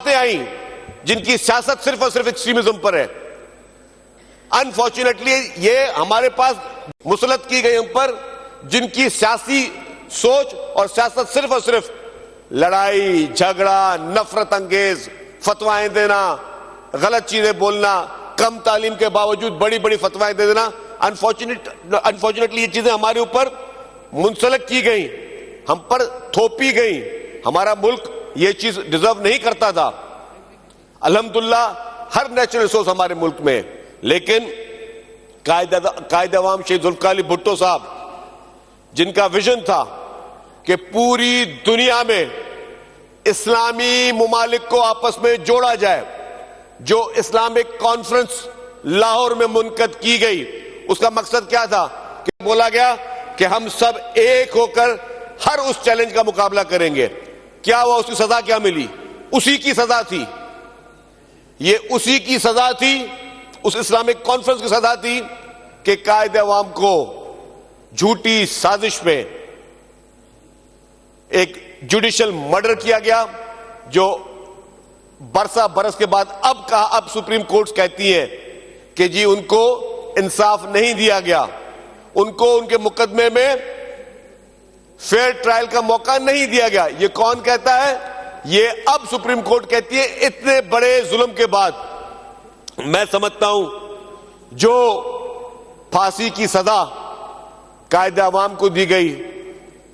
आई जिनकी सियासत सिर्फ और सिर्फ एक्सट्रीमिज्म पर है। अनफॉर्चुनेटली ये हमारे पास मुसलत की गई हम पर जिनकी सियासी सोच और सियासत सिर्फ और सिर्फ लड़ाई झगड़ा, नफरत अंगेज फतवाएं देना, गलत चीजें बोलना, कम तालीम के बावजूद बड़ी बड़ी फतवाएं दे देना। अनफॉर्चुनेटली ये चीजें हमारे ऊपर मुंसलिक की गई, हम पर थोपी गई। हमारा मुल्क ये चीज डिजर्व नहीं करता था। अल्हम्दुलिल्लाह हर नेचुरल रिसोर्स हमारे मुल्क में है, लेकिन कायद अवाम शहीद जुल्फिकार अली भुट्टो साहब जिनका विजन था कि पूरी दुनिया में इस्लामी मुमालिक को आपस में जोड़ा जाए, जो इस्लामिक कॉन्फ्रेंस लाहौर में मुनक़द की गई, उसका मकसद क्या था कि बोला गया कि हम सब एक होकर हर उस चैलेंज का मुकाबला करेंगे। क्या हुआ? उसकी सजा क्या मिली? उसी की सजा थी, ये उसी की सजा थी, उस इस्लामिक कॉन्फ्रेंस की सजा थी कि कायद अवाम को झूठी साजिश में एक जुडिशियल मर्डर किया गया, जो बरस के बाद अब सुप्रीम कोर्ट कहती है कि जी उनको इंसाफ नहीं दिया गया, उनको उनके मुकदमे में फेयर ट्रायल का मौका नहीं दिया गया। ये कौन कहता है? ये अब सुप्रीम कोर्ट कहती है। इतने बड़े जुल्म के बाद मैं समझता हूं जो फांसी की सजा कायदे अवाम को दी गई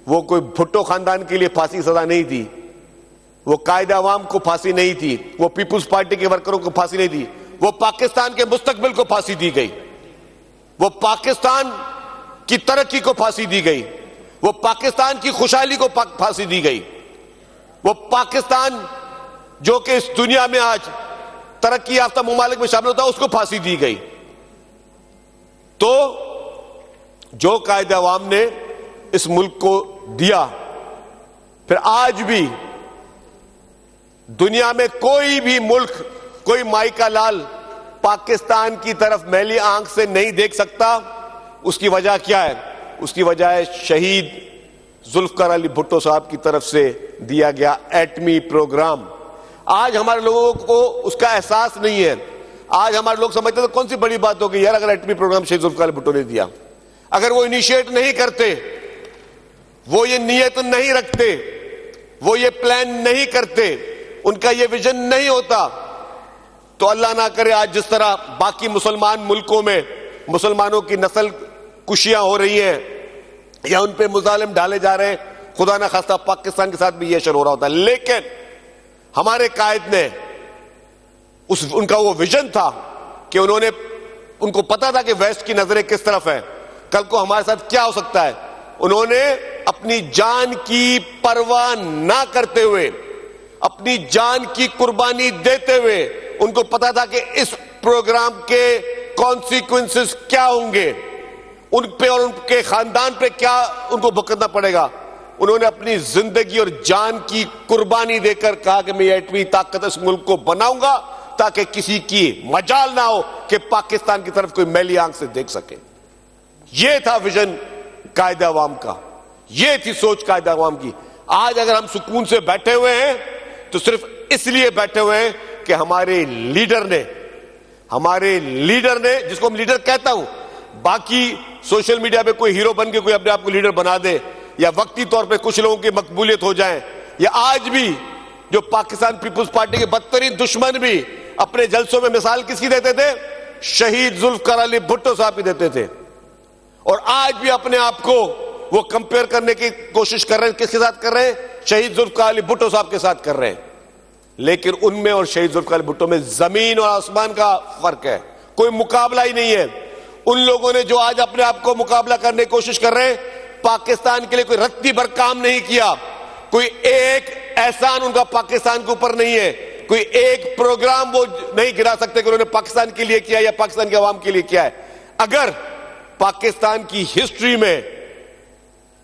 वो कोई भुट्टो खानदान के लिए फांसी की सजा नहीं थी, वो कायदे अवाम को फांसी नहीं थी, वो पीपुल्स पार्टी के वर्करों को फांसी नहीं थी, वो पाकिस्तान के मुस्तकबिल को फांसी दी गई, वो पाकिस्तान की तरक्की को फांसी दी गई, वो पाकिस्तान की खुशहाली को फांसी दी गई, वो पाकिस्तान जो कि इस दुनिया में आज तरक्की याफ्ता मुमालिक में शामिल होता है उसको फांसी दी गई। तो जो कायदे अवाम ने इस मुल्क को दिया, फिर आज भी दुनिया में कोई भी मुल्क, कोई माई का लाल पाकिस्तान की तरफ मैली आंख से नहीं देख सकता। उसकी वजह क्या है? उसकी वजह है शहीद जुल्फिकार अली भुट्टो साहब की तरफ से दिया गया एटमी प्रोग्राम। आज हमारे लोगों को उसका एहसास नहीं है। आज हमारे लोग समझते तो कौन सी बड़ी बात हो गई यार, अगर एटमी प्रोग्राम शहीद जुल्फिकार अली भुट्टो ने दिया। अगर वो इनिशिएट नहीं करते, वो ये नियत नहीं रखते, वो ये प्लान नहीं करते, उनका ये विजन नहीं होता, तो अल्लाह ना करे आज जिस तरह बाकी मुसलमान मुल्कों में मुसलमानों की नस्ल कुशियां हो रही हैं या उन पे मुजालिम डाले जा रहे हैं, खुदा ना खास्ता पाकिस्तान के साथ भी ये असर हो रहा होता है। लेकिन हमारे कायद ने उनका वो विजन था कि उनको पता था कि वेस्ट की नजरें किस तरफ है, कल को हमारे साथ क्या हो सकता है। उन्होंने अपनी जान की परवाह ना करते हुए, अपनी जान की कुर्बानी देते हुए, उनको पता था कि इस प्रोग्राम के कॉन्सिक्वेंसेस क्या होंगे, उन पे और उनके खानदान पे क्या उनको भुगतना पड़ेगा। उन्होंने अपनी जिंदगी और जान की कुर्बानी देकर कहा कि मैं एटमी ताकत इस मुल्क को बनाऊंगा ताकि किसी की मजाल ना हो कि पाकिस्तान की तरफ कोई मैली आंख से देख सके। यह था विजन कायदे अवाम का, यह थी सोच कायदे अवाम की। आज अगर हम सुकून से बैठे हुए हैं तो सिर्फ इसलिए बैठे हुए हैं कि हमारे लीडर ने, जिसको हम लीडर कहता हूं, बाकी सोशल मीडिया पे कोई हीरो बन के कोई अपने आप को लीडर बना दे या वक्ती तौर पे कुछ लोगों की मकबूलियत हो जाए, या आज भी जो पाकिस्तान पीपुल्स पार्टी के बदतरीन दुश्मन भी अपने जलसों में मिसाल किसकी देते थे? शहीद जुल्फिकार अली भुट्टो साहब की देते थे। और आज भी अपने आप को वो कंपेयर करने की कोशिश कर रहे हैं। किसके साथ कर रहे हैं? शहीद जुल्फिकार अली भुट्टो साहब के साथ कर रहे हैं। लेकिन उनमें और शहीद जुल्फिकार अली भुट्टो में जमीन और आसमान का फर्क है, कोई मुकाबला ही नहीं है। उन लोगों ने जो आज अपने आप को मुकाबला करने की कोशिश कर रहे हैं, पाकिस्तान के लिए कोई रत्ती भर काम नहीं किया, कोई एक एहसान उनका पाकिस्तान के ऊपर नहीं है, कोई एक प्रोग्राम वो नहीं गिरा सकते कि उन्होंने पाकिस्तान के लिए किया या पाकिस्तान के अवाम के लिए किया है। अगर पाकिस्तान की हिस्ट्री में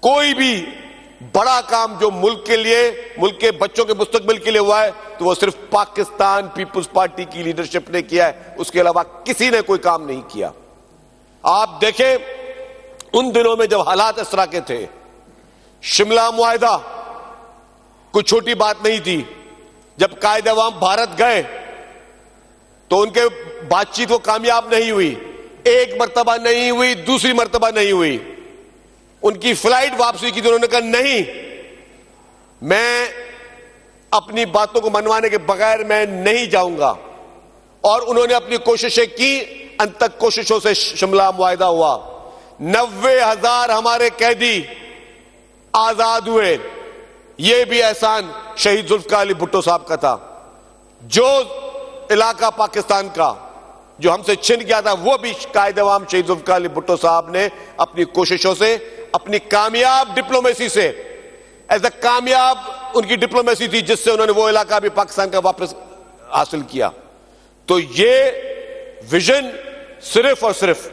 कोई भी बड़ा काम जो मुल्क के लिए, मुल्क के बच्चों के मुस्तकबिल के लिए हुआ है, तो वो सिर्फ पाकिस्तान पीपुल्स पार्टी की लीडरशिप ने किया है, उसके अलावा किसी ने कोई काम नहीं किया। आप देखें उन दिनों में जब हालात इस तरह के थे, शिमला मुआहिदा कोई छोटी बात नहीं थी, जब कायद अवाम भारत गए तो उनके बातचीत वो कामयाब नहीं हुई, एक मर्तबा नहीं हुई, दूसरी मर्तबा नहीं हुई। उनकी फ्लाइट वापसी की तो उन्होंने कहा नहीं, मैं अपनी बातों को मनवाने के बगैर मैं नहीं जाऊंगा। और उन्होंने अपनी कोशिशें की, अंत तक कोशिशों से शिमला मुआहिदा हुआ। 90,000 हमारे कैदी आजाद हुए। यह भी एहसान शहीद जुल्फकार अली भुट्टो साहब का था। जो इलाका पाकिस्तान का जो हमसे छिन गया था, वो भी कायद अवाम शहीद जुल्फकार अली भुट्टो साहब ने अपनी कोशिशों से, अपनी कामयाब डिप्लोमेसी से, एज अ कामयाब उनकी डिप्लोमेसी थी जिससे उन्होंने वो इलाका भी पाकिस्तान का वापस हासिल किया। तो ये विजन सिर्फ और सिर्फ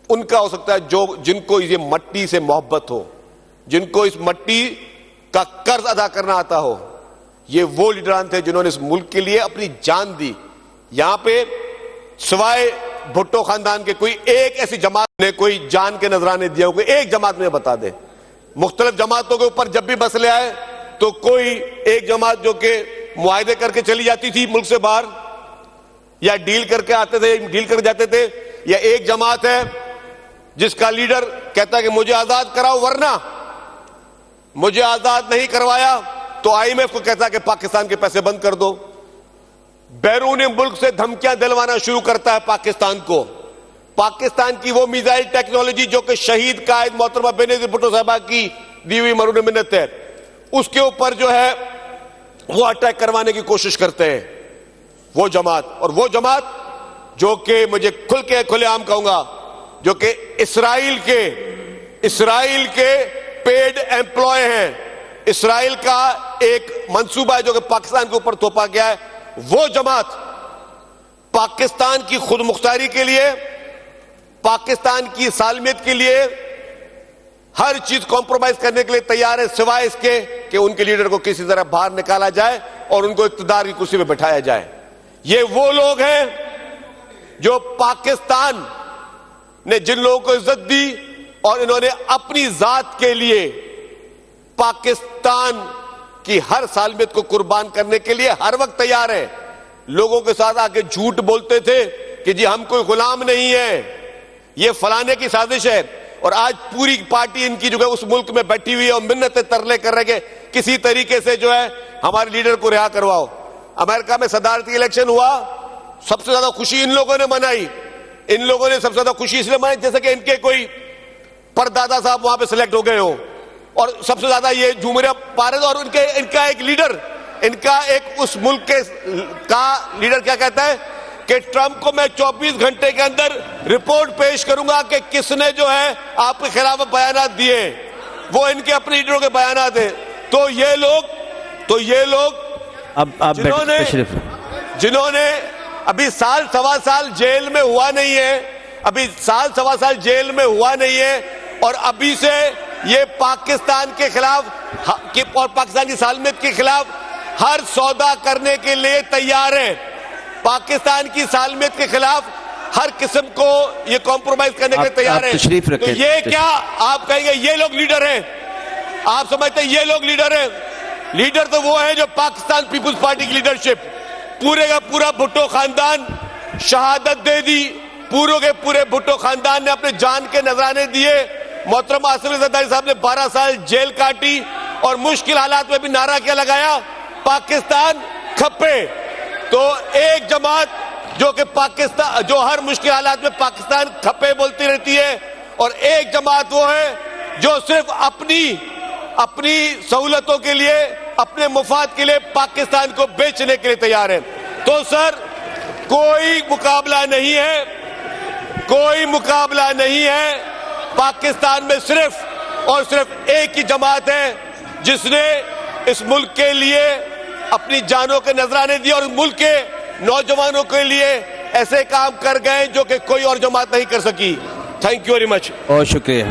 उनका हो सकता है जो जिनको ये मट्टी से मोहब्बत हो, जिनको इस मट्टी का कर्ज अदा करना आता हो। ये वो लीडरान थे जिन्होंने इस मुल्क के लिए अपनी जान दी। यहां पे सिवाय भुट्टो खानदान के कोई एक ऐसी जमात ने कोई जान के नजराने दिया हो, कोई एक जमात में बता दे। मुख्तलिफ जमातों के ऊपर जब भी मसले आए तो कोई एक जमात जो कि मुआहदे करके चली जाती थी मुल्क से बाहर, या डील करके आते थे, डील कर जाते थे, या एक जमात है जिसका लीडर कहता है कि मुझे आजाद कराओ, वरना मुझे आजाद नहीं करवाया तो IMF को कहता है कि पाकिस्तान के पैसे बंद कर दो। बैरून मुल्क से धमकियां दिलवाना शुरू करता है पाकिस्तान को। पाकिस्तान की वो मिसाइल टेक्नोलॉजी जो कि शहीद कायद मोहतरमा बेनजीर भुट्टो साहबा की दी हुई मरून मिन्नत है, उसके ऊपर जो है वो अटैक करवाने की कोशिश करते हैं वो जमात। और वो जमात जो कि मुझे खुलेआम कहूंगा, जो कि इसराइल के पेड एम्प्लॉय हैं। इसराइल का एक मंसूबा है जो कि पाकिस्तान के ऊपर थोपा गया है। वो जमात पाकिस्तान की खुद मुख्तारी के लिए, पाकिस्तान की सालमियत के लिए हर चीज कॉम्प्रोमाइज करने के लिए तैयार है, सिवाय इसके कि उनके लीडर को किसी तरह बाहर निकाला जाए और उनको इख्तिदार की कुर्सी पर बैठाया जाए। ये वो लोग हैं जो पाकिस्तान ने जिन लोगों को इज्जत दी और इन्होंने अपनी जात के लिए पाकिस्तान की हर सालमियत को कुर्बान करने के लिए हर वक्त तैयार है। लोगों के साथ आके झूठ बोलते थे कि जी हम कोई गुलाम नहीं है, ये फलाने की साजिश है। और आज पूरी पार्टी इनकी जो है उस मुल्क में बैठी हुई है और मिन्नतें तरले कर रहे हैं किसी तरीके से जो है हमारे लीडर को रिहा करवाओ। अमेरिका में सदारती इलेक्शन हुआ, सबसे ज्यादा खुशी इन लोगों ने मनाई। इन लोगों ने सबसे ज्यादा खुशी इसलिए मनाई जैसे कि इनके कोई परदादा साहब वहां पे सिलेक्ट हो गए हो, और सबसे ज्यादा ये झूमरिया पा रहे थे। और इनका एक लीडर, इनका एक उस मुल्क का लीडर क्या कहता है कि ट्रंप को मैं 24 घंटे के अंदर रिपोर्ट पेश करूंगा कि किसने जो है आपके खिलाफ बयानात दिए। वो इनके अपने लीडरों के बयानात है। तो ये लोग जिन्होंने अभी साल सवा साल जेल में हुआ नहीं है, और अभी से ये पाकिस्तान के खिलाफ और पाकिस्तान की सालमियत के खिलाफ हर सौदा करने के लिए तैयार है। पाकिस्तान की सालमियत के खिलाफ हर किस्म को ये कॉम्प्रोमाइज करने के लिए तैयार है। तो ये क्या आप कहेंगे ये लोग लीडर हैं? आप समझते हैं ये लोग लीडर हैं? लीडर तो वो है जो पाकिस्तान पीपुल्स पार्टी की लीडरशिप, पूरे का पूरा भुट्टो खानदान शहादत दे दी। पूरे के पूरे भुट्टो खानदान ने अपने जान के नजराने दिए। मोहतरमा आसिफ अली जरदारी साहब ने 12 साल जेल काटी और मुश्किल हालात में भी नारा क्या लगाया, पाकिस्तान खप्पे। तो एक जमात जो कि पाकिस्तान, जो हर मुश्किल हालात में पाकिस्तान खप्पे बोलती रहती है, और एक जमात वो है जो सिर्फ अपनी सहूलतों के लिए, अपने मुफाद के लिए पाकिस्तान को बेचने के लिए तैयार है। तो सर कोई मुकाबला नहीं है। पाकिस्तान में सिर्फ और सिर्फ एक ही जमात है जिसने इस मुल्क के लिए अपनी जानों के नजराने दिए और मुल्क के नौजवानों के लिए ऐसे काम कर गए जो कि कोई और जमात नहीं कर सकी। Thank you very much. बहुत शुक्रिया।